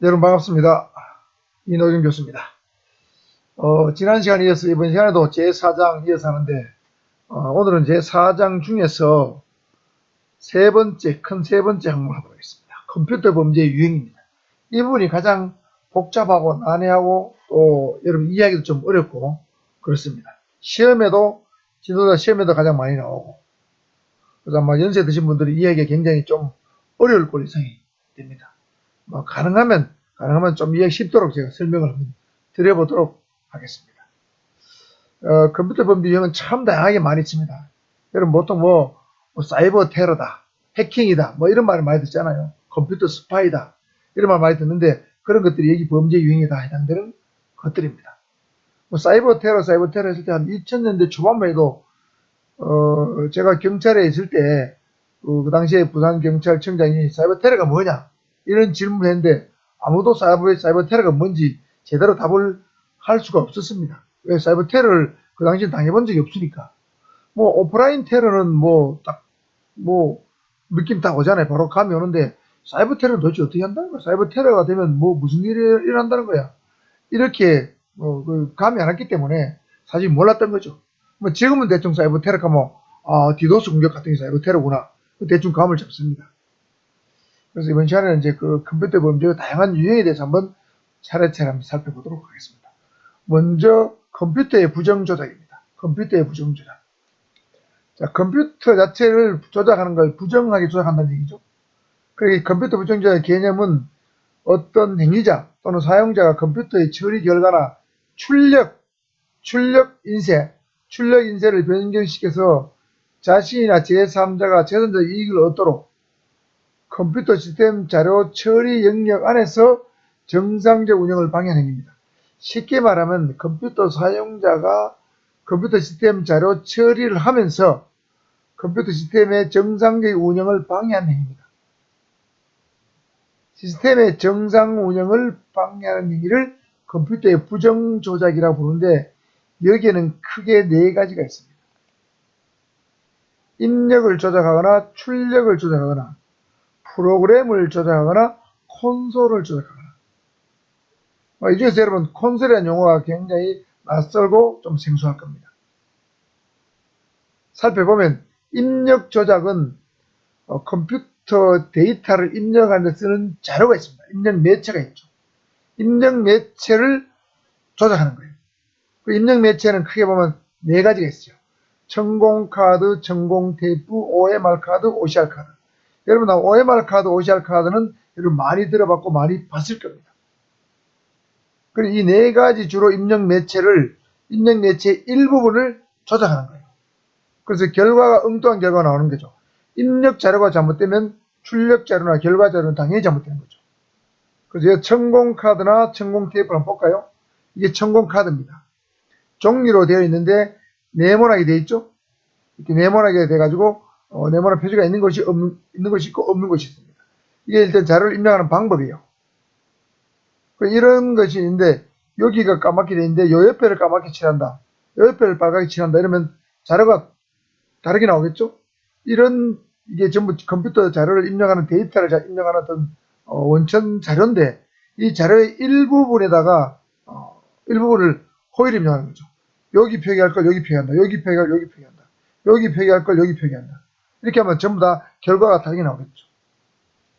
여러분 반갑습니다. 이노경 교수입니다. 지난 시간에 이어서 이번 시간에도 제4장 이어서 하는데 오늘은 제4장 중에서 큰 세 번째 항목을 하도록 하겠습니다. 컴퓨터 범죄 유형입니다. 이 부분이 가장 복잡하고 난해하고 또 여러분 이해하기도 좀 어렵고 그렇습니다. 지도자 시험에도 가장 많이 나오고 그래서 아마 연세 드신 분들이 이해하기가 굉장히 좀 어려울 걸 예상이 됩니다. 가능하면 좀 이해하기 쉽도록 제가 설명을 한번 드려보도록 하겠습니다. 컴퓨터 범죄 유형은 참 다양하게 많이 칩니다. 여러분 보통 사이버 테러다, 해킹이다, 이런 말을 많이 듣잖아요. 컴퓨터 스파이다, 이런 말 많이 듣는데 그런 것들이 여기 범죄 유형에 다 해당되는 것들입니다. 사이버 테러 했을 때 한 2000년대 초반만 해도 제가 경찰에 있을 때 그 당시에 부산경찰청장이 사이버 테러가 뭐냐 이런 질문을 했는데 아무도 사이버 테러가 뭔지 제대로 답을 할 수가 없었습니다. 왜? 사이버 테러를 그 당시에 당해본 적이 없으니까. 오프라인 테러는 느낌 딱 오잖아요. 바로 감이 오는데 사이버 테러는 도대체 어떻게 한다는 거야? 사이버 테러가 되면 무슨 일이 일어난다는 거야? 이렇게 감이 안 왔기 때문에 사실 몰랐던 거죠. 지금은 대충 사이버 테러가 디도스 공격 같은 게 사이버 테러구나. 대충 감을 잡습니다. 그래서 이번 시간에는 이제 그 컴퓨터 범죄의 다양한 유형에 대해서 한번 차례차례 한번 살펴보도록 하겠습니다. 먼저 컴퓨터의 부정 조작입니다. 컴퓨터의 부정 조작. 자, 컴퓨터 자체를 조작하는 걸 부정하게 조작한다는 얘기죠. 그러니까 컴퓨터 부정 조작의 개념은 어떤 행위자 또는 사용자가 컴퓨터의 처리 결과나 출력 인쇄를 변경시켜서 자신이나 제3자가 재산적 이익을 얻도록 컴퓨터 시스템 자료 처리 영역 안에서 정상적 운영을 방해하는 행위입니다. 쉽게 말하면 컴퓨터 사용자가 컴퓨터 시스템 자료 처리를 하면서 컴퓨터 시스템의 정상적 운영을 방해하는 행위입니다. 시스템의 정상 운영을 방해하는 행위를 컴퓨터의 부정 조작이라고 부르는데 여기에는 크게 네 가지가 있습니다. 입력을 조작하거나 출력을 조작하거나 프로그램을 조작하거나 콘솔을 조작하거나 이 중에서 여러분 콘솔이라는 용어가 굉장히 낯설고 좀 생소할 겁니다. 살펴보면 입력 조작은 컴퓨터 데이터를 입력하는 데 쓰는 자료가 있습니다. 입력 매체가 있죠. 입력 매체를 조작하는 거예요. 그 입력 매체는 크게 보면 네 가지가 있어요. 천공 카드, 천공 테이프, OMR 카드, OCR 카드. 여러분 OMR 카드, OCR 카드는 여러분 많이 들어봤고 많이 봤을 겁니다. 그리고 이 네 가지 주로 입력 매체의 일부분을 조작하는 거예요. 그래서 결과가 엉뚱한 결과가 나오는 거죠. 입력 자료가 잘못되면 출력 자료나 결과 자료는 당연히 잘못되는 거죠. 그래서 천공 카드나 천공 테이프를 한번 볼까요? 이게 천공 카드입니다. 종이로 되어 있는데 네모나게 되어 있죠. 이렇게 네모나게 돼가지고 네모난 표시가 있는 것이 있고 없는 것이 있습니다. 이게 일단 자료를 입력하는 방법이에요. 이런 것이 있는데 여기가 까맣게 되어 있는데 요 옆에를 까맣게 칠한다. 요 옆에를 빨갛게 칠한다. 이러면 자료가 다르게 나오겠죠. 이게 전부 컴퓨터 자료를 입력하는 데이터를 입력하는 어떤 원천 자료인데 이 자료의 일부분에다가 일부분을 호의를 입력하는 거죠. 여기 표기할 걸 여기 표기한다. 여기 표기할 걸 여기 표기한다. 여기 표기할 걸 여기 표기한다. 이렇게 하면 전부 다 결과가 다르게 나오겠죠.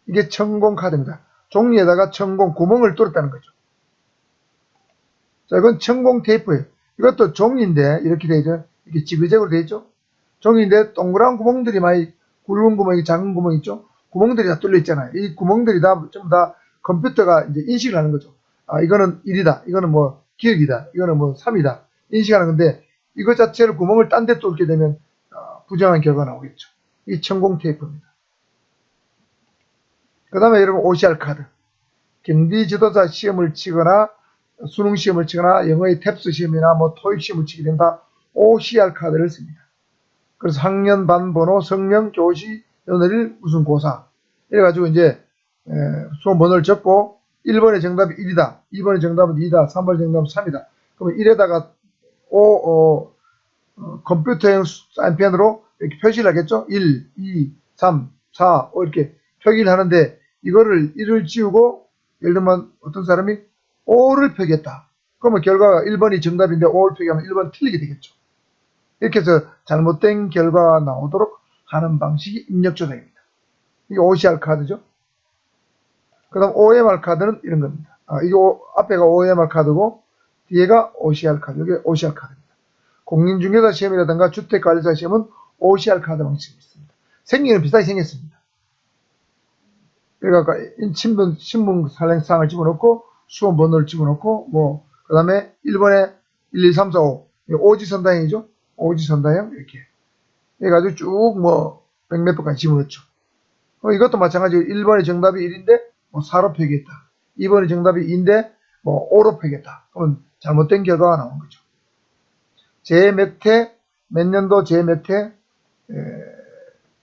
이게 천공 카드입니다. 종이에다가 천공 구멍을 뚫었다는 거죠. 자, 이건 천공 테이프예요. 이것도 종이인데 이렇게 되죠. 이렇게 지그재그로 되죠. 종이인데 동그란 구멍들이 많이 굵은 구멍이 작은 구멍 있죠. 구멍들이 다 뚫려 있잖아요. 이 구멍들이 전부 다 컴퓨터가 이제 인식을 하는 거죠. 이거는 1이다. 이거는 기억이다. 이거는 3이다. 인식하는 건데 이것 자체를 구멍을 딴 데 뚫게 되면 부정한 결과가 나오겠죠. 이 천공 테이프입니다. 그 다음에 여러분 OCR 카드. 경비 지도자 시험을 치거나 수능 시험을 치거나 영어의 탭스 시험이나 토익 시험을 치게 된다. OCR 카드를 씁니다. 그래서 학년, 반, 번호, 성명, 교시, 연일, 무슨 고사. 이래가지고 이제 수험 번호를 적고 1번의 정답이 1이다. 2번의 정답은 2다. 3번의 정답은 3이다. 그러면 1에다가 컴퓨터형 사인펜으로 이렇게 표시를 하겠죠. 1, 2, 3, 4, 5 이렇게 표기를 하는데 이거를 1을 지우고 예를 들면 어떤 사람이 O를 표기했다. 그러면 결과가 1번이 정답인데 O를 표기하면 1번 틀리게 되겠죠. 이렇게 해서 잘못된 결과가 나오도록 하는 방식이 입력 조작입니다. 이게 OCR 카드죠. 그 다음 OMR 카드는 이런 겁니다. 이게 앞에가 OMR 카드고 뒤에가 OCR 카드. 이게 OCR 카드입니다. 공인중개사 시험이라든가 주택관리사 시험은 OCR 카드 방식이 있습니다. 생기는 비슷하게 생겼습니다. 그러니까 신분 살행사항을 집어넣고 수험 번호를 집어넣고 그 다음에 1번에 1, 2, 3, 4, 5 오지선다형이죠. 오지선다형 이렇게 해가지고 쭉 백몇 번까지 집어넣죠. 이것도 마찬가지로 1번의 정답이 1인데 4로 표기했다. 2번의 정답이 2인데 5로 표기했다. 그러면 잘못된 결과가 나온 거죠. 제 몇 회, 몇 년도 제 몇 회,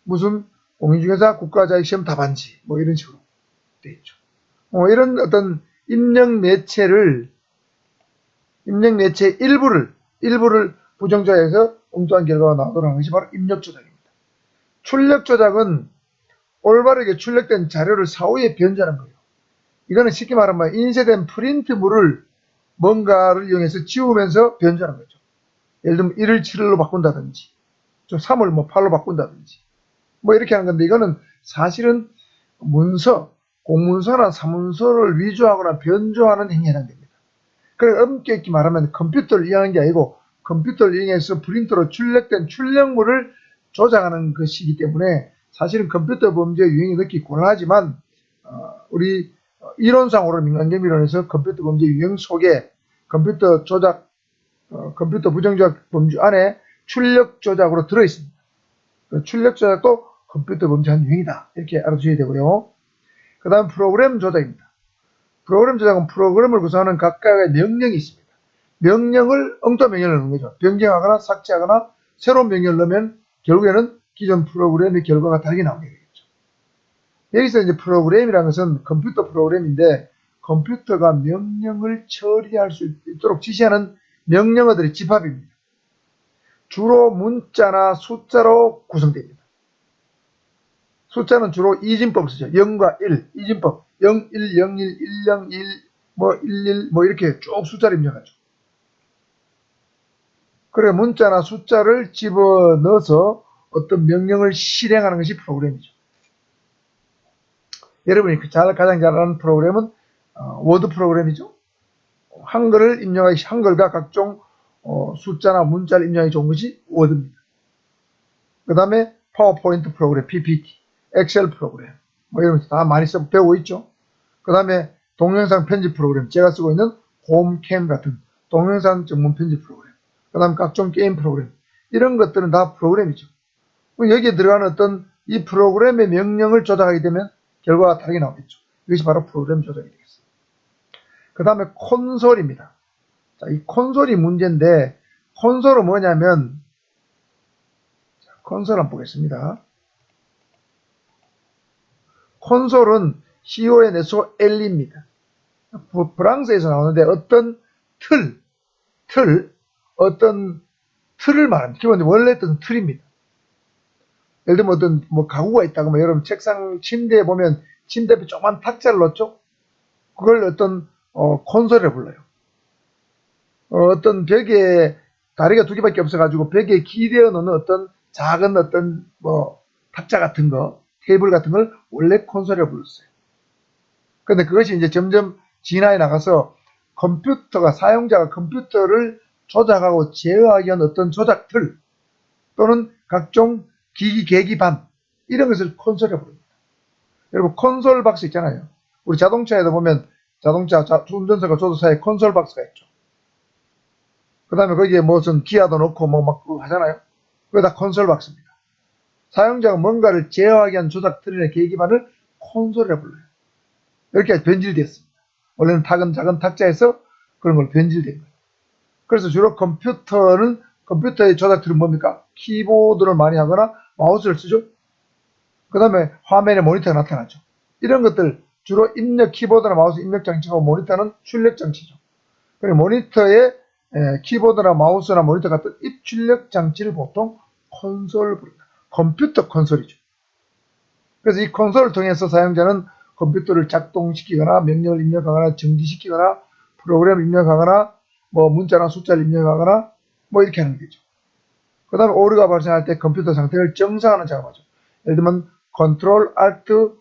무슨 공인중개사 국가자격시험 답안지 이런 식으로 되어 있죠. 이런 어떤 입력 매체의 일부를 부정조작해서 엉뚱한 결과가 나오도록 하는 것이 바로 입력 조작입니다. 출력 조작은 올바르게 출력된 자료를 사후에 변조하는 거예요. 이거는 쉽게 말하면 인쇄된 프린트물을 뭔가를 이용해서 지우면서 변조하는 거죠. 예를 들면 1을 7로 바꾼다든지, 3을 8로 바꾼다든지, 이렇게 하는 건데, 이거는 사실은 공문서나 사문서를 위조하거나 변조하는 행위에 해당됩니다. 그래, 엄격히 말하면 컴퓨터를 이용하는 게 아니고, 컴퓨터를 이용해서 프린터로 출력된 출력물을 조작하는 것이기 때문에, 사실은 컴퓨터 범죄 유형이 넣기 곤란하지만, 우리 이론상으로 민간경비론에서 컴퓨터 범죄 유형 속에 컴퓨터 부정조작 범주 안에 출력 조작으로 들어있습니다. 출력 조작도 컴퓨터 범죄 한 유형이다. 이렇게 알아두셔야 되고요. 그 다음 프로그램 조작입니다. 프로그램 조작은 프로그램을 구성하는 각각의 명령이 있습니다. 엉뚱한 명령을 넣는 거죠. 변경하거나 삭제하거나 새로운 명령을 넣으면 결국에는 기존 프로그램의 결과가 다르게 나오게 되겠죠. 여기서 이제 프로그램이라는 것은 컴퓨터 프로그램인데 컴퓨터가 명령을 처리할 수 있도록 지시하는 명령어들의 집합입니다. 주로 문자나 숫자로 구성됩니다. 숫자는 주로 이진법을 쓰죠. 0과 1, 이진법. 0, 1, 0, 1, 1, 0, 1, 11, 이렇게 쭉 숫자를 입력하죠. 그래, 문자나 숫자를 집어넣어서 어떤 명령을 실행하는 것이 프로그램이죠. 여러분이 가장 잘 아는 프로그램은 워드 프로그램이죠. 한글과 각종 숫자나 문자를 입력하기 좋은 것이 워드입니다. 그 다음에 파워포인트 프로그램, PPT, 엑셀 프로그램, 이러면서 다 많이 배우고 있죠. 그 다음에 동영상 편집 프로그램, 제가 쓰고 있는 홈캠 같은 동영상 전문 편집 프로그램, 그 다음 각종 게임 프로그램, 이런 것들은 다 프로그램이죠. 여기에 들어가는 어떤 이 프로그램의 명령을 조작하게 되면 결과가 다르게 나오겠죠. 이것이 바로 프로그램 조작이 되겠습니다. 그 다음에 콘솔입니다. 자, 이 콘솔이 문제인데, 콘솔은 뭐냐면, 콘솔 한번 보겠습니다. 콘솔은 CONSOL입니다. 프랑스에서 나오는데 어떤 어떤 틀을 말합니다. 기본적으로 원래 어떤 틀입니다. 예를 들면 어떤 가구가 있다고 여러분 책상 침대에 보면 침대 옆에 조그만 탁자를 놓죠. 그걸 어떤 콘솔이라고 불러요. 어떤 벽에 다리가 두 개밖에 없어가지고 벽에 기대어 놓는 어떤 작은 어떤 탁자 같은 거, 테이블 같은 걸 원래 콘솔이라고 불렀어요. 근데 그것이 이제 점점 진화해 나가서 사용자가 컴퓨터를 조작하고 제어하기 위한 어떤 조작 틀 또는 각종 기기 계기반 이런 것을 콘솔이라고 부릅니다. 여러분 콘솔 박스 있잖아요. 우리 자동차에도 보면 운전석과 조수사이에 콘솔 박스가 있죠. 그 다음에 거기에 무슨 기아도 넣고 막 하잖아요. 그게 다 콘솔 박스입니다. 사용자가 뭔가를 제어하기 위한 조작 틀이나 계기반을 콘솔이라고 불러요. 이렇게 변질됐습니다. 원래는 작은 탁자에서 그런 걸 변질된 거예요. 그래서 주로 컴퓨터의 조작 틀은 뭡니까? 키보드를 많이 하거나 마우스를 쓰죠. 그 다음에 화면에 모니터가 나타나죠. 이런 것들 주로 키보드나 마우스 입력 장치고 모니터는 출력 장치죠. 그리고 모니터에 키보드나 마우스나 모니터 같은 입출력 장치를 보통 콘솔을 부릅니다. 컴퓨터 콘솔이죠. 그래서 이 콘솔을 통해서 사용자는 컴퓨터를 작동시키거나 명령을 입력하거나 정지시키거나 프로그램을 입력하거나 뭐 문자나 숫자를 입력하거나 뭐 이렇게 하는 거죠. 그 다음에 오류가 발생할 때 컴퓨터 상태를 정상화하는 작업하죠. 예를 들면 컨트롤 알트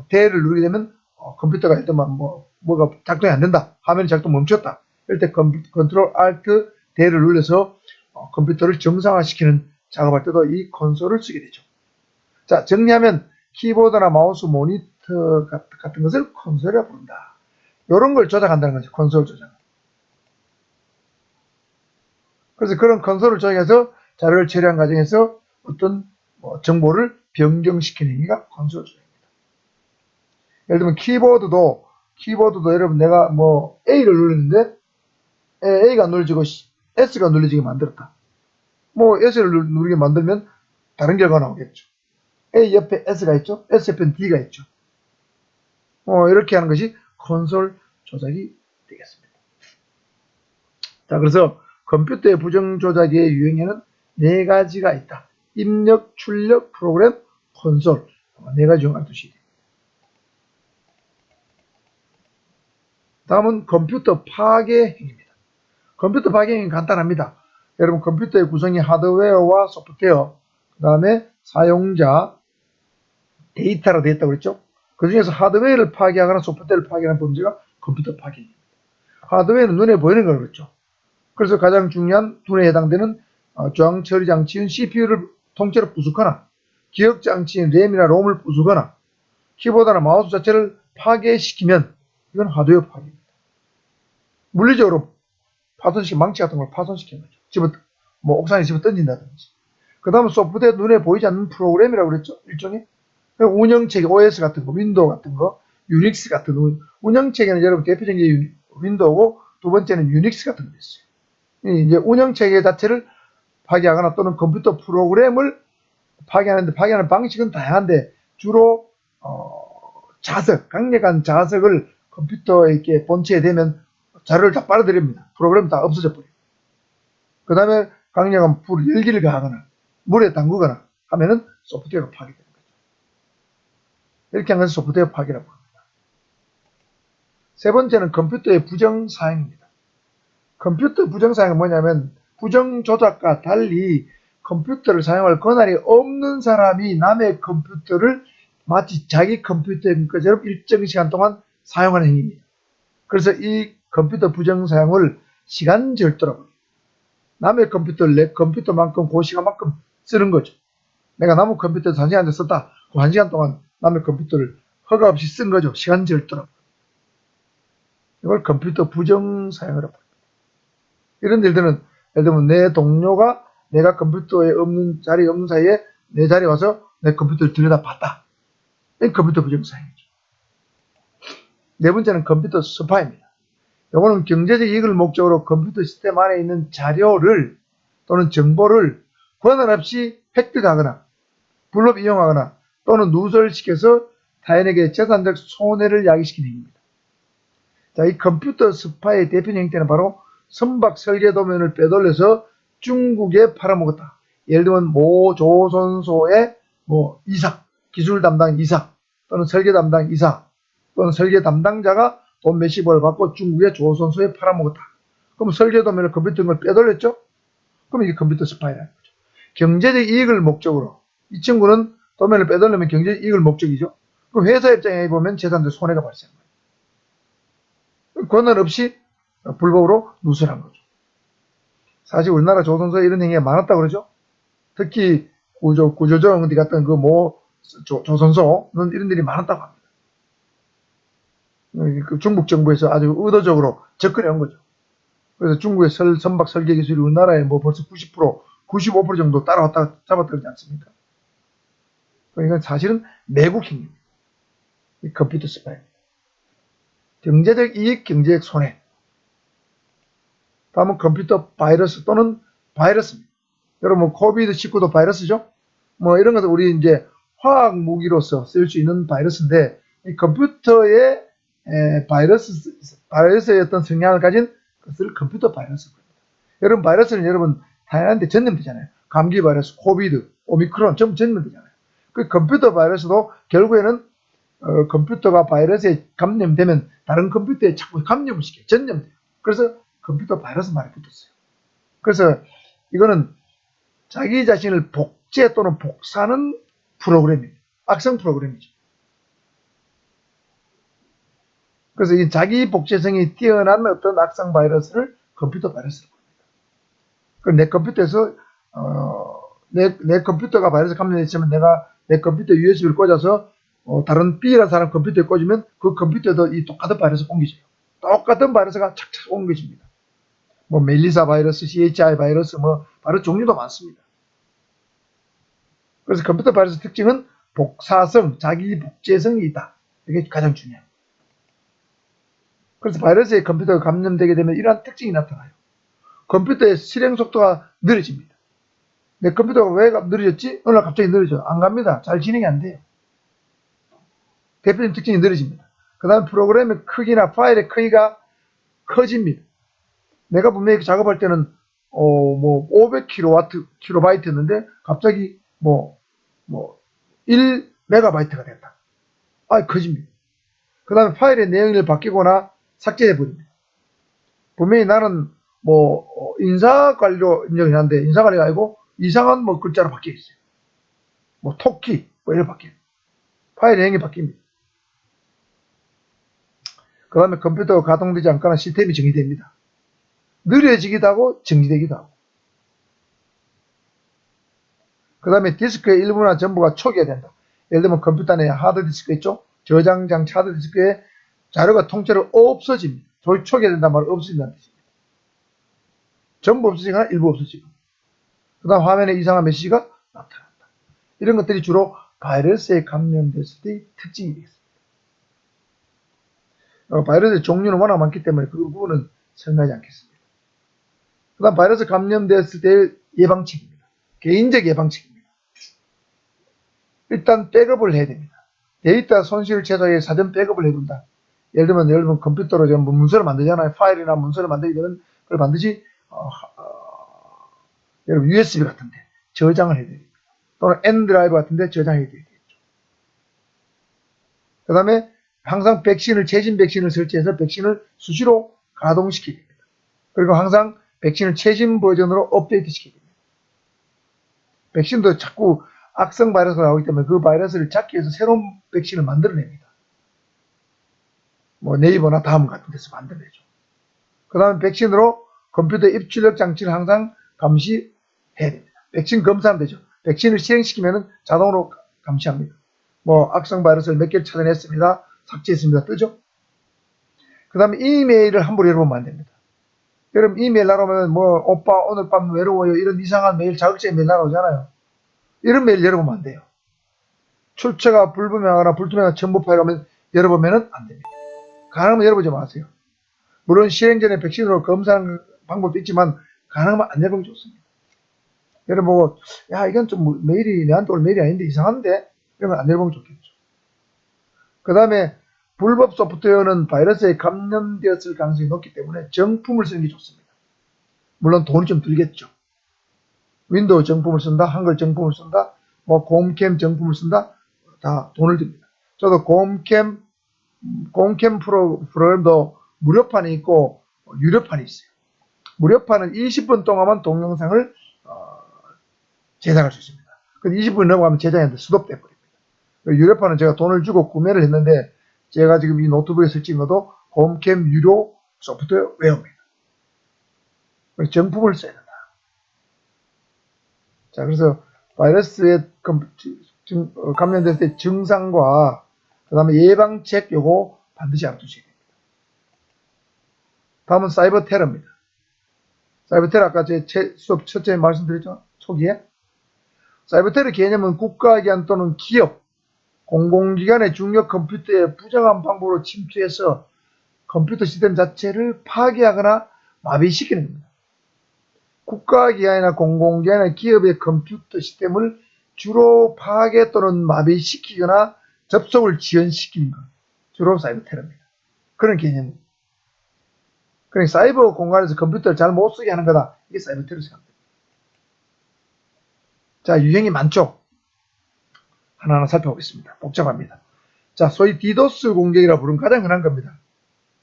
대를 누르게 되면 컴퓨터가 예를 들면 뭐가 작동이 안 된다. 화면이 작동 멈췄다. 이럴 때 컨트롤 알트 대를 눌러서 컴퓨터를 정상화시키는 작업할 때도 이 콘솔을 쓰게 되죠. 자, 정리하면 키보드나 마우스, 모니터 같은 것을 콘솔이라고 부른다. 이런 걸 조작한다는 거죠. 콘솔 조작. 그래서 그런 콘솔을 조작해서 자료를 처리한 과정에서 어떤 정보를 변경시키는 행위가 콘솔 조작입니다. 예를 들면 키보드도 여러분 내가 A를 누르는데 A가 눌러지고 S가 눌러지게 만들었다. S를 누르게 만들면 다른 결과가 나오겠죠. A 옆에 S가 있죠. S 옆에 D가 있죠. 이렇게 하는 것이 콘솔 조작이 되겠습니다. 자, 그래서 컴퓨터의 부정 조작의 유형에는 4가지가 있다. 입력, 출력, 프로그램, 콘솔. 4가지 유형을 두시기 됩니다. 다음은 컴퓨터 파괴 행위입니다. 컴퓨터 파괴 행위는 간단합니다. 여러분 컴퓨터의 구성이 하드웨어와 소프트웨어, 그 다음에 사용자, 데이터로 되어 있다고 그랬죠. 그 중에서 하드웨어를 파괴하거나 소프트웨어를 파괴하는 범죄가 컴퓨터 파괴입니다. 하드웨어는 눈에 보이는 걸 그랬죠. 그래서 가장 중요한 눈에 해당되는 저항 처리 장치인 CPU를 통째로 부수거나 기억 장치인 램이나 롬을 부수거나 키보드나 마우스 자체를 파괴시키면 이건 하드웨어 파괴입니다. 물리적으로 파손시킨 망치 같은 걸 파손시키는 거죠. 옥상에 집어 던진다든지. 그 다음에 소프트웨어 눈에 보이지 않는 프로그램이라고 그랬죠. 일종의 운영체계 OS 같은 거, 윈도우 같은 거, 유닉스 같은 거. 운영체계는 여러분 대표적인 게 윈도우고 두 번째는 유닉스 같은 거 있어요. 이제 운영체계 자체를 파괴하거나 또는 컴퓨터 프로그램을 파괴하는데 파괴하는 방식은 다양한데 주로 강력한 자석을 컴퓨터에 이렇게 본체에 대면 자료를 다 빨아들입니다. 프로그램 다 없어져 버려요. 그 다음에 강력한 열기를 가하거나 물에 담그거나 하면은 소프트웨어가 파괴되는 거죠. 이렇게 하는 것을 소프트웨어 파괴라고 합니다. 세 번째는 컴퓨터의 부정 사용입니다. 컴퓨터 부정 사용은 뭐냐면 부정 조작과 달리 컴퓨터를 사용할 권한이 없는 사람이 남의 컴퓨터를 마치 자기 컴퓨터인 것처럼 일정 시간 동안 사용하는 행위입니다. 그래서 이 컴퓨터 부정 사용을 시간 절도라고 합니다. 남의 컴퓨터를 내 컴퓨터만큼 그 시간만큼 쓰는 거죠. 내가 남의 컴퓨터에서 1시간 썼다. 그 1시간 동안 남의 컴퓨터를 허가 없이 쓴 거죠. 시간 절도라고. 이걸 컴퓨터 부정 사용이라고 합니다. 이런 일들은 예를 들면 내 동료가 내가 컴퓨터에 자리에 없는 사이에 내 자리에 와서 내 컴퓨터를 들여다봤다. 이건 컴퓨터 부정 사용이죠. 네 번째는 컴퓨터 스파이입니다. 이거는 경제적 이익을 목적으로 컴퓨터 시스템 안에 있는 자료를 또는 정보를 권한 없이 획득하거나 불법 이용하거나 또는 누설시켜서 타인에게 재산적 손해를 야기시키는 행위입니다. 자, 이 컴퓨터 스파이의 대표적인 형태는 바로 선박 설계 도면을 빼돌려서 중국에 팔아먹었다. 예를 들면 모 조선소의 이사, 기술 담당 이사 또는 설계 담당 이사 또는 설계 담당자가 돈 몇십억을 받고 중국의 조선소에 팔아먹었다. 그럼 설계 도면을 컴퓨터인 걸 빼돌렸죠? 그럼 이게 컴퓨터 스파이라는 거죠. 경제적 이익을 목적으로 이 친구는 도면을 빼돌리면 경제적 이익을 목적이죠. 그럼 회사 입장에 보면 재산적 손해가 발생합니다. 권한 없이 불법으로 누설한 거죠. 사실 우리나라 조선소에 이런 행위가 많았다고 그러죠. 특히 구조정 어디 갔던 조선소는 이런 일이 많았다고 합니다. 그 중국 정부에서 아주 의도적으로 접근해 온 거죠. 그래서 중국의 선박 설계 기술이 우리나라에 벌써 90%, 95% 정도 따라왔다 잡았다 그러지 않습니까? 그러니까 사실은 매국 행위입니다. 이 컴퓨터 스파이입니다. 경제적 이익, 경제적 손해. 다음은 컴퓨터 바이러스 또는 바이러스입니다. 여러분 코비드19도 바이러스죠? 이런 것도 우리 이제 화학 무기로서 쓸 수 있는 바이러스인데 이 컴퓨터의 바이러스의 어떤 성향을 가진 것을 컴퓨터 바이러스입니다. 여러분 바이러스는 여러분 다양한데 전염되잖아요. 감기 바이러스, 코비드, 오미크론 전염되잖아요. 그 컴퓨터 바이러스도 결국에는 컴퓨터가 바이러스에 감염되면 다른 컴퓨터에 자꾸 감염을 시켜요. 전염돼요. 그래서 컴퓨터 바이러스 말이 붙었어요. 그래서 이거는 자기 자신을 복제 또는 복사하는 프로그램입니다. 악성 프로그램이죠. 그래서 이 자기 복제성이 뛰어난 어떤 악성 바이러스를 컴퓨터 바이러스라고 합니다. 그럼 내 컴퓨터에서 내 컴퓨터가 바이러스 감염됐지만 내가 내 컴퓨터 USB를 꽂아서 다른 B라는 사람 컴퓨터에 꽂으면 그 컴퓨터에도 이 똑같은 바이러스 옮겨져요. 똑같은 바이러스가 착착 옮겨집니다. 뭐 멜리사 바이러스, CHI 바이러스, 뭐 바이러스 종류도 많습니다. 그래서 컴퓨터 바이러스 특징은 복사성, 자기 복제성이 있다. 이게 가장 중요합니다. 그래서 바이러스에 컴퓨터가 감염되게 되면 이러한 특징이 나타나요. 컴퓨터의 실행 속도가 느려집니다. 내 컴퓨터가 왜 느려졌지? 어느 날 갑자기 느려져요. 안 갑니다. 잘 진행이 안 돼요. 대표적인 특징이 느려집니다. 그 다음에 프로그램의 크기나 파일의 크기가 커집니다. 내가 분명히 작업할 때는 500kB였는데 갑자기 1MB가 됐다. 커집니다. 그 다음에 파일의 내용을 바뀌거나 삭제해버립니다. 분명히 나는 인사관리로 입력을 하는데 인사관리가 아니고 이상한 글자로 바뀌어 있어요. 토끼 이렇게 바뀌어요. 파일 내용이 바뀝니다. 그 다음에 컴퓨터가 가동되지 않거나 시스템이 정지됩니다. 느려지기도 하고 정지되기도 하고. 그 다음에 디스크의 일부나 전부가 초기화된다. 예를 들면 컴퓨터 안에 하드디스크 있죠? 저장 장치 하드디스크에 자료가 통째로 없어집니다. 초기화된단 말은 없어진다는 뜻입니다. 전부 없어지거나 일부 없어지고. 그 다음 화면에 이상한 메시지가 나타난다. 이런 것들이 주로 바이러스에 감염됐을 때의 특징이 되겠습니다. 바이러스의 종류는 워낙 많기 때문에 그 부분은 설명하지 않겠습니다. 그 다음 바이러스 감염됐을 때의 예방책입니다. 개인적 예방책입니다. 일단 백업을 해야 됩니다. 데이터 손실 최소화에 사전 백업을 해둔다. 예를 들면 컴퓨터로 문서를 만들잖아요. 파일이나 문서를 만들게 되면 그걸 반드시 여러분 USB 같은데 저장을 해야 됩니다. 또는 N드라이브 같은데 저장해야 되겠죠. 그 다음에 항상 최신 백신을 설치해서 백신을 수시로 가동시켜야 됩니다. 그리고 항상 백신을 최신 버전으로 업데이트 시켜야 됩니다. 백신도 자꾸 악성 바이러스가 나오기 때문에 그 바이러스를 잡기 위해서 새로운 백신을 만들어냅니다. 네이버나 다음 같은 데서 만들어내죠. 그 다음에 백신으로 컴퓨터 입출력 장치를 항상 감시해야 됩니다. 백신 검사하면 되죠. 백신을 실행시키면 자동으로 감시합니다. 악성 바이러스를 몇 개를 찾아냈습니다. 삭제했습니다. 뜨죠? 그 다음에 이메일을 함부로 열어보면 안 됩니다. 여러분 이메일 날아오면 오빠 오늘 밤 외로워요. 이런 이상한 메일, 자극적인 메일 날아오잖아요. 이런 메일 열어보면 안 돼요. 출처가 불분명하거나 불투명한 첨부 파일 오면 열어보면 안 됩니다. 가능하면 열어보지 마세요. 물론 실행 전에 백신으로 검사하는 방법도 있지만 가능하면 안 열어보면 좋습니다. 여러분 보고 이건 좀 메일이 내한테 올 메일이 아닌데 이상한데 이러면 안 열어보면 좋겠죠. 그 다음에 불법 소프트웨어는 바이러스에 감염되었을 가능성이 높기 때문에 정품을 쓰는 게 좋습니다. 물론 돈이 좀 들겠죠. 윈도우 정품을 쓴다, 한글 정품을 쓴다, 곰캠 정품을 쓴다, 다 돈을 듭니다. 저도 곰캠 프로그램도 무료판이 있고 유료판이 있어요. 무료판은 20분 동안만 동영상을 제작할 수 있습니다. 근데 20분이 넘어가면 제작이 스톱돼 버립니다. 유료판은 제가 돈을 주고 구매를 했는데 제가 지금 이 노트북에 설치한 것도 홈캠 유료 소프트웨어입니다. 정품을 써야 된다. 자, 그래서 바이러스에 감염됐을 때 증상과 그 다음에 예방책 요거 반드시 알아두셔야 됩니다. 다음은 사이버 테러입니다. 사이버 테러 아까 제 수업 첫째 말씀드렸죠? 초기에. 사이버 테러 개념은 국가기관 또는 기업, 공공기관의 중요 컴퓨터에 부정한 방법으로 침투해서 컴퓨터 시스템 자체를 파괴하거나 마비시키는 겁니다. 국가기관이나 공공기관이나 기업의 컴퓨터 시스템을 주로 파괴 또는 마비시키거나 접속을 지연시키는 것. 주로 사이버 테러입니다. 그런 개념입니다. 그러니까 사이버 공간에서 컴퓨터를 잘 못 쓰게 하는 거다. 이게 사이버 테러 생각합니다. 자, 유형이 많죠? 하나하나 살펴보겠습니다. 복잡합니다. 자, 소위 디도스 공격이라 부르는 가장 흔한 겁니다.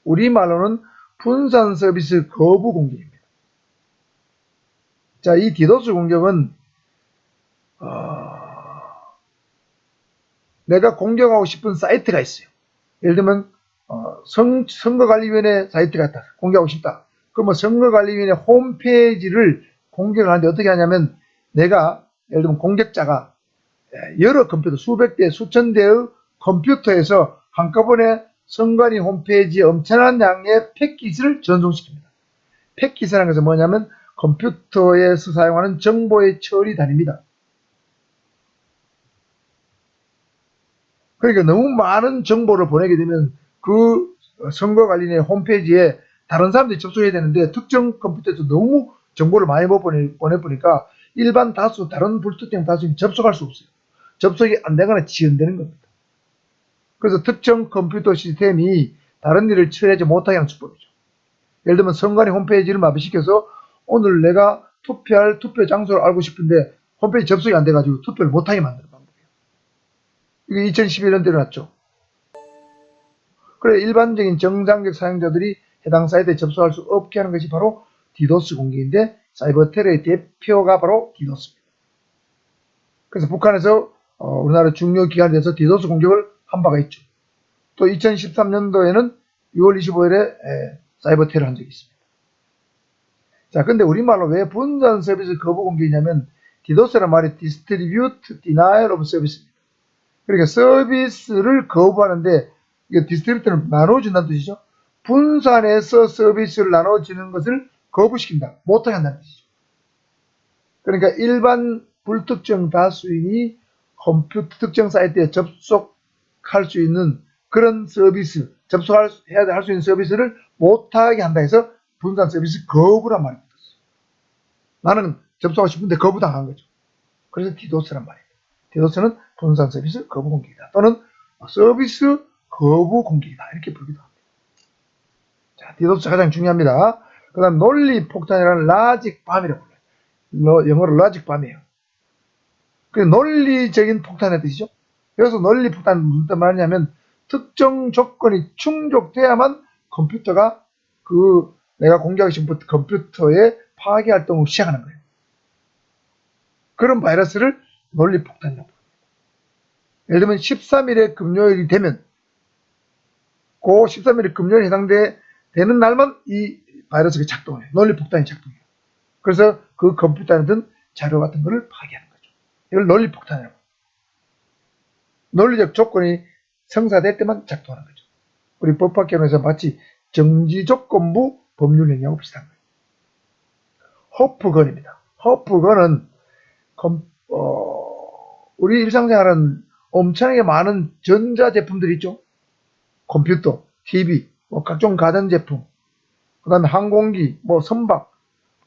우리말로는 분산 서비스 거부 공격입니다. 자, 이 디도스 공격은 내가 공격하고 싶은 사이트가 있어요. 예를 들면 선거관리위원회 사이트가 있다. 공격하고 싶다. 그러면 선거관리위원회 홈페이지를 공격을 하는데 어떻게 하냐면 내가 예를 들면 공격자가 여러 컴퓨터 수백 대 수천 대의 컴퓨터에서 한꺼번에 선관위 홈페이지에 엄청난 양의 패킷을 전송시킵니다. 패킷이라는 것은 뭐냐면 컴퓨터에서 사용하는 정보의 처리 단위입니다. 그러니까 너무 많은 정보를 보내게 되면 그 선거관리위원회 홈페이지에 다른 사람들이 접속해야 되는데 특정 컴퓨터에서 너무 정보를 많이 보내보니까 일반 다수, 다른 불특정 다수는 접속할 수 없어요. 접속이 안 되거나 지연되는 겁니다. 그래서 특정 컴퓨터 시스템이 다른 일을 처리하지 못하게 하는 수법이죠. 예를 들면 선관위 홈페이지를 마비시켜서 오늘 내가 투표할 투표 장소를 알고 싶은데 홈페이지 접속이 안 돼가지고 투표를 못하게 만드는 방법이에요. 이게 2011년대로 났죠. 그래 일반적인 정상적 사용자들이 해당 사이트에 접속할 수 없게 하는 것이 바로 디도스 공격인데 사이버 테러의 대표가 바로 디도스입니다. 그래서 북한에서 우리나라 중요 기관에 대해서 디도스 공격을 한 바가 있죠. 또 2013년도에는 6월 25일에 사이버 테러 한 적이 있습니다. 자, 근데 우리말로 왜 분산 서비스 거부 공격이냐면 디도스라는 말이 Distribute Denial of Service입니다. 그러니까 서비스를 거부하는데 이게 디스트리뷰트는 나눠준다는 뜻이죠. 분산해서 서비스를 나눠주는 것을 거부시킨다. 못하게 한다는 뜻이죠. 그러니까 일반 불특정 다수인이 컴퓨터 특정 사이트에 접속할 수 있는 그런 서비스, 접속해야 할 수 있는 서비스를 못하게 한다 해서 분산 서비스 거부란 말이 붙었어요. 나는 접속하고 싶은데 거부당한 거죠. 그래서 디도스란 말이에요. 디도스는 분산 서비스 거부 공격이다. 또는 서비스 거부 공격이다. 이렇게 부르기도 합니다. 자, 디도스 가장 중요합니다. 그 다음 논리 폭탄이라는 라직 밤이라고 불러요. 영어로 라직 밤이에요. 그 논리적인 폭탄의 뜻이죠. 그래서 논리 폭탄은 무슨 뜻 말이냐면 특정 조건이 충족돼야만 컴퓨터가 내가 공개하고 싶은 컴퓨터의 파괴 활동을 시작하는 거예요. 그런 바이러스를 논리 폭탄이라고 합니다. 예를 들면 13일에 금요일이 되면 그 13일에 금요일에 해당되는 날만 이 바이러스가 작동해요. 논리 폭탄이 작동해요. 그래서 그 컴퓨터에 든 자료 같은 거를 파괴하는 거죠. 이걸 논리 폭탄이라고. 논리적 조건이 성사될 때만 작동하는 거죠. 우리 법학개론에서 마치 정지조건부 법률행위하고 비슷한 거예요. 허프건입니다. 허프건은 우리 일상생활은 엄청나게 많은 전자제품들이 있죠. 컴퓨터, TV, 각종 가전제품, 그 다음에 항공기, 선박,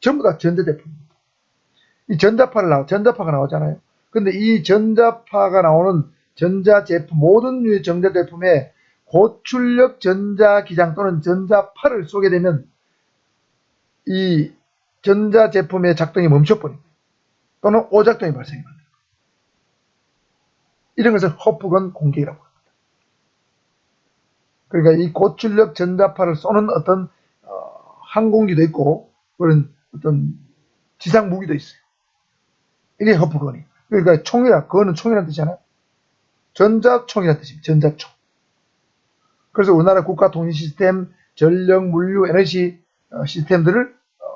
전부 다 전자제품입니다. 이 전자파가 나오잖아요. 근데 이 전자파가 나오는 전자제품, 모든 류의 전자제품에 고출력 전자기장 또는 전자파를 쏘게 되면 이 전자제품의 작동이 멈춰버립니다. 또는 오작동이 발생합니다. 이런 것을 허프건 공격이라고 합니다. 그러니까 이 고출력 전자파를 쏘는 어떤 항공기도 있고 그런 어떤 지상 무기도 있어요. 이게 허프건이. 그러니까 건은 총이라는 뜻이잖아요. 전자총이라는 뜻입니다. 전자총. 그래서 우리나라 국가 통신 시스템, 전력, 물류, 에너지 시스템들을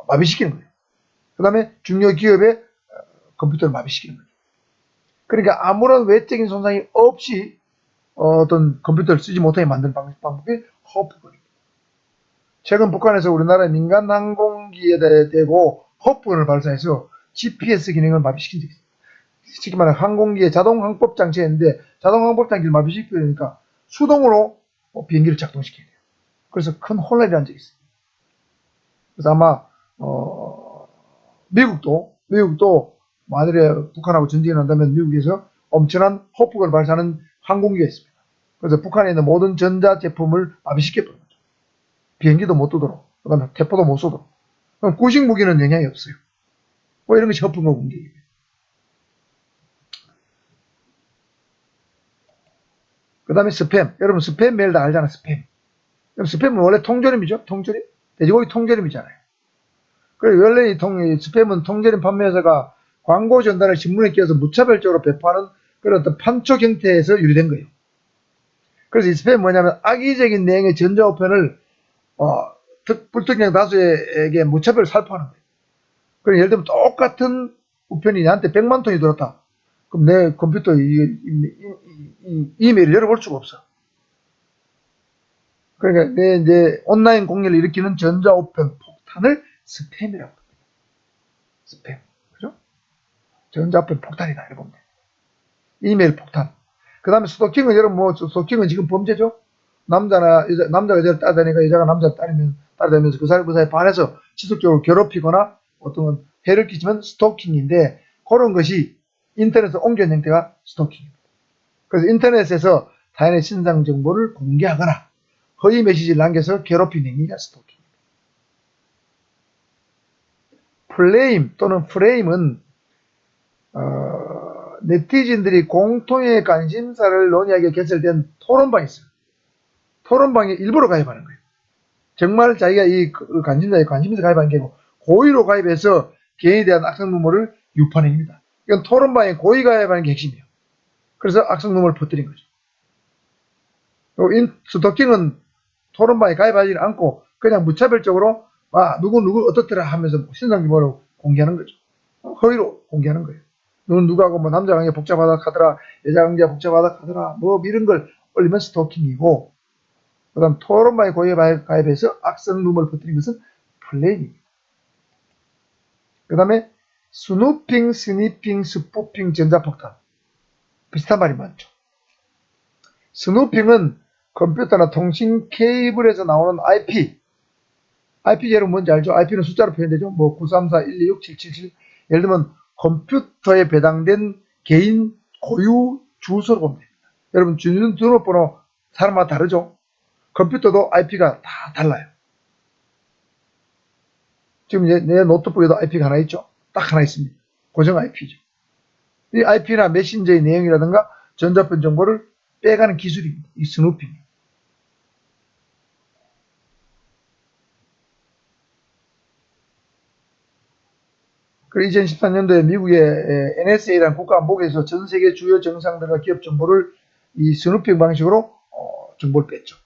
마비시키는 거예요. 그 다음에 중요 기업의 컴퓨터를 마비시키는 거예요. 그러니까 아무런 외적인 손상이 없이 어떤 컴퓨터를 쓰지 못하게 만드는 방법이 허프건입니다. 최근 북한에서 우리나라 민간 항공기에 대고 허프건을 발사해서 GPS 기능을 마비시킨 적이 있습니다. 쉽게 말하면 항공기에 자동 항법 장치가 있는데 자동 항법 장치를 마비시켜야 되니까 수동으로 비행기를 작동시켜야 돼요. 그래서 큰 혼란이 난 적이 있어요. 그래서 아마 미국도 만일에 북한하고 전쟁이 난다면 미국에서 엄청난 허프건을 발사하는 항공기가 있습니다. 그래서 북한에 있는 모든 전자제품을 마비시켜버린 거죠. 비행기도 못 뜨도록, 그다음에 대포도 못 쏘도록. 그럼 구식 무기는 영향이 없어요. 이런 것이 허프건 공격이에요. 그 다음에 스팸. 여러분 스팸 메일 다 알잖아, 스팸. 그럼 스팸은 원래 통조림이죠, 통조림. 돼지고기 통조림이잖아요. 그리고 원래 이 스팸은 통조림 판매회사가 광고 전단을 신문에 끼워서 무차별적으로 배포하는 그런 어떤 판촉 형태에서 유래된 거예요. 그래서 이 스팸은 뭐냐면 악의적인 내용의 전자우편을 불특정 다수에게 무차별로 살포하는 거예요. 그러니까 예를 들면 똑같은 우편이 나한테 100만 통이 들었다. 그럼 내 컴퓨터 이메일을 열어볼 수가 없어. 그러니까 내 이제 온라인 공여를 일으키는 전자우편 폭탄을 스팸이라고 합니다. 스팸. 그죠? 전자우편 폭탄이다. 이렇게 보면 돼. 이메일 폭탄. 그 다음에 스토킹은 여러분 스토킹은 지금 범죄죠? 남자가 여자를 따다니까 여자가 남자를 따라다니면서 그 사이에 반해서 지속적으로 괴롭히거나 어떤 해를 끼치면 스토킹인데 그런 것이 인터넷에 옮겨진 형태가 스토킹입니다. 그래서 인터넷에서 타인의 신상 정보를 공개하거나 허위 메시지를 남겨서 괴롭히는 행위가 스토킹입니다. 플레임 또는 프레임은 네티즌들이 공통의 관심사를 논의하게 개설된 토론방이 있어요. 토론방에 일부러 가입하는 거예요. 정말 자기가 이 관심사에 관심에서 가입한 게 아니고 고의로 가입해서 개인에 대한 악성 루머를 유포하는 행위입니다. 이건 토론방에 고의 가입하는 게 핵심이에요. 그래서 악성 루머를 퍼뜨린 거죠. 스토킹은 토론방에 가입하지 않고 그냥 무차별적으로 누구 어떻더라 하면서 신상 정보를 공개하는 거죠. 허위로 공개하는 거예요. 너는 누구하고 뭐 남자 관계 복잡하다 하더라, 여자 관계 복잡하다 하더라, 뭐 이런 걸 올리면 스토킹이고, 그 다음 토론방에 고의에 가입해서 악성 루머를 퍼뜨린 것은 플레임입니다. 그 다음에 스누핑, 스니핑, 스푸핑, 전자폭탄. 비슷한 말이 많죠. 스누핑은 컴퓨터나 통신 케이블에서 나오는 IP 여러분 뭔지 알죠? IP는 숫자로 표현되죠? 뭐 934-126-777. 예를 들면 컴퓨터에 배당된 개인 고유 주소로 보면 됩니다. 여러분 주민등록번호 사람마다 다르죠? 컴퓨터도 IP가 다 달라요. 지금 내 노트북에도 IP가 하나 있죠? 딱 하나 있습니다. 고정 IP죠. 이 IP나 메신저의 내용이라든가 전자편 정보를 빼가는 기술입니다. 이 스누핑. 그리고 2014년도에 미국의 NSA라는 국가안보국에서 전 세계 주요 정상들과 기업 정보를 이 스누핑 방식으로 정보를 뺐죠.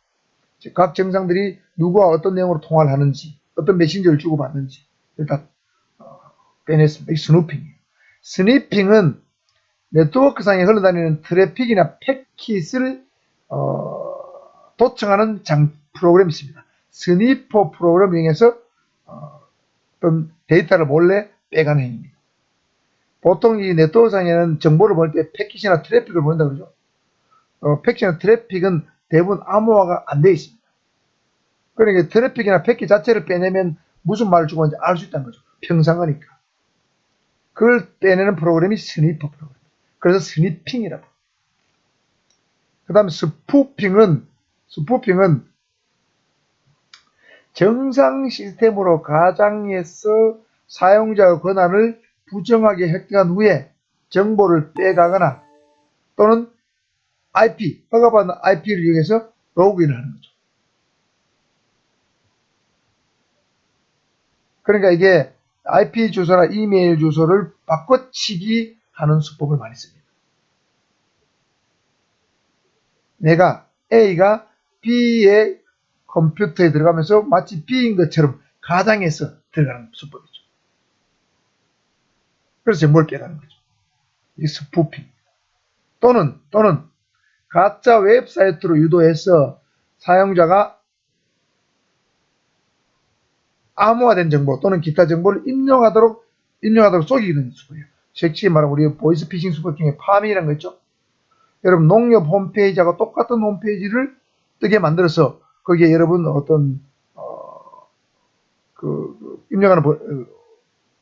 각 정상들이 누구와 어떤 내용으로 통화를 하는지, 어떤 메신저를 주고받는지 일단 빼냈습니다. 이 스누핑이에요. 스니핑은 네트워크상에 흘러다니는 트래픽이나 패킷을 도청하는 프로그램이 있습니다. 스니퍼 프로그램을 이용해서 어떤 데이터를 몰래 빼가는 행위입니다. 보통 이 네트워크상에는 정보를 보낼 때 패킷이나 트래픽을 보낸다 그러죠. 패킷이나 트래픽은 대부분 암호화가 안 되어 있습니다. 그러니까 트래픽이나 패킷 자체를 빼내면 무슨 말을 주고 있는지 알 수 있다는 거죠. 평상하니까. 그걸 빼내는 프로그램이 스니퍼 프로그램. 그래서 스니핑이라고. 그 다음에 스푸핑은 정상 시스템으로 가장해서 사용자의 권한을 부정하게 획득한 후에 정보를 빼가거나 또는 허가받은 IP를 이용해서 로그인을 하는 거죠. 그러니까 이게 IP 주소나 이메일 주소를 바꿔치기 하는 수법을 많이 씁니다. 내가 A가 B의 컴퓨터에 들어가면서 마치 B인 것처럼 가장해서 들어가는 수법이죠. 그래서 정보를 빼가는 거죠. 이게 스푸핑. 또는 가짜 웹사이트로 유도해서 사용자가 암호화된 정보 또는 기타 정보를 입력하도록 속이는 수법이에요. 쉽게 말하면 우리 보이스피싱 수법 중에 파밍이라는 거 있죠. 여러분 농협 홈페이지하고 똑같은 홈페이지를 뜨게 만들어서 거기에 여러분 어떤 입력하는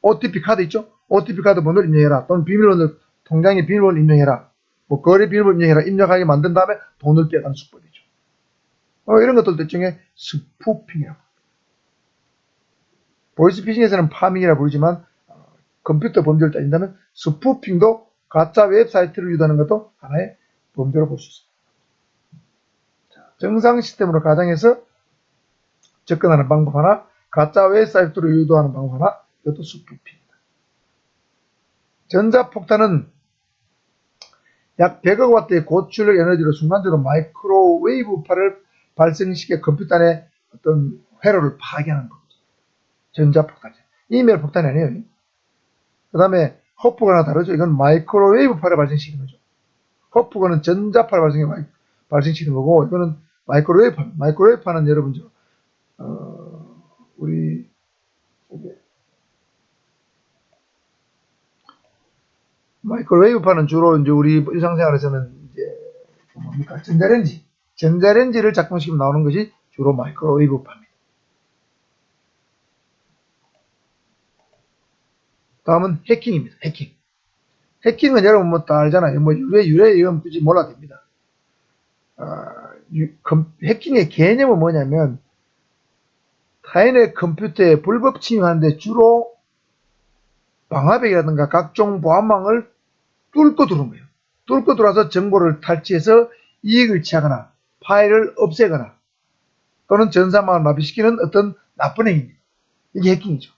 OTP 카드 있죠. OTP 카드 번호를 입력해라. 또는 비밀번호 통장의 비밀번호를 입력해라. 뭐 거래 비밀번호 입력해라. 입력하게 만든 다음에 돈을 빼가는 수법이죠. 이런 것들 중에 스푸핑이라고. 보이스피싱에서는 파밍이라고 부르지만 컴퓨터 범죄를 따진다면 스푸핑도 가짜 웹사이트를 유도하는 것도 하나의 범죄로 볼 수 있습니다. 정상 시스템으로 가정해서 접근하는 방법 하나, 가짜 웹사이트로 유도하는 방법 하나, 이것도 수프입니다. 전자폭탄은 약 100억 와트의 고출력 에너지로 순간적으로 마이크로웨이브파를 발생시켜 컴퓨터 안에 어떤 회로를 파괴하는 겁니다. 전자폭탄. 이메일 폭탄이 아니에요. 그 다음에 허프건하고 다르죠. 이건 마이크로웨이브파를 발생시키는 거죠. 허프건은 전자파를 발생시키는 거고, 이거는 마이크로웨이브파. 마이크로웨이브파는 여러분, 우리, 마이크로웨이브파는 주로 이제 우리 일상생활에서는 이제 뭡니까? 전자레인지를 작동시키면 나오는 것이 주로 마이크로웨이브파입니다. 다음은 해킹입니다. 해킹은 여러분 뭐 다 알잖아요. 뭐 유래 이건 굳이 몰라도 됩니다. 해킹의 개념은 뭐냐면 타인의 컴퓨터에 불법 침입하는데 주로 방화벽이라든가 각종 보안망을 뚫고 들어온 거예요. 뚫고 들어와서 정보를 탈취해서 이익을 취하거나 파일을 없애거나 또는 전산망을 마비시키는 어떤 나쁜 행위입니다. 이게 해킹이죠.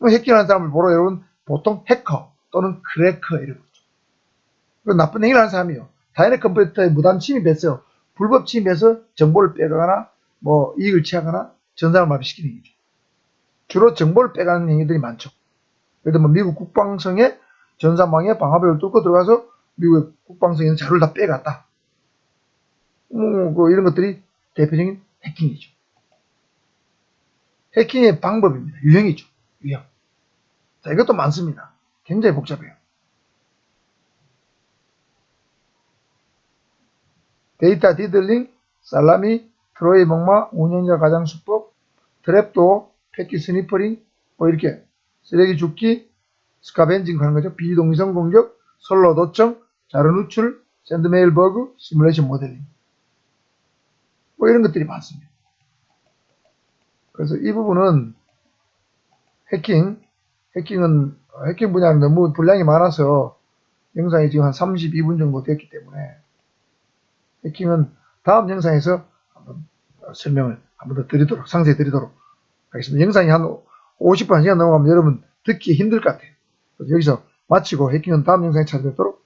해킹하는 사람을 보러 여러분 보통 해커 또는 크래커 이런 거죠. 나쁜 행위를 하는 사람이요. 타인의 컴퓨터에 무단 침입해서 불법 침입해서 정보를 빼가거나 뭐 이익을 취하거나 전산을 마비시키는 행위죠. 주로 정보를 빼가는 행위들이 많죠. 예를 들면 미국 국방성의 전산망에 방화벽을 뚫고 들어가서 미국의 국방성에 있는 자료를 다 빼갔다. 이런 것들이 대표적인 해킹이죠. 해킹의 방법입니다. 유형이죠. 유형. 자, 이것도 많습니다. 굉장히 복잡해요. 데이터 디들링, 살라미, 트로이 목마, 운영자 가장 수법, 트랩도, 패킷 스니퍼링, 뭐 이렇게 쓰레기 줍기, 스카벤징 하는 거죠. 비동의성 공격, 선로 도청, 자료 누출, 샌드메일 버그, 시뮬레이션 모델링. 뭐 이런 것들이 많습니다. 그래서 이 부분은 해킹은 해킹 분야는 너무 분량이 많아서 영상이 지금 한 32분 정도 됐기 때문에 해킹은 다음 영상에서 한번 설명을 한번 더 드리도록, 상세히 드리도록 하겠습니다. 영상이 한 50분, 1시간 넘어가면 여러분 듣기 힘들 것 같아요. 그래서 여기서 마치고 해킹은 다음 영상에 찾아뵙도록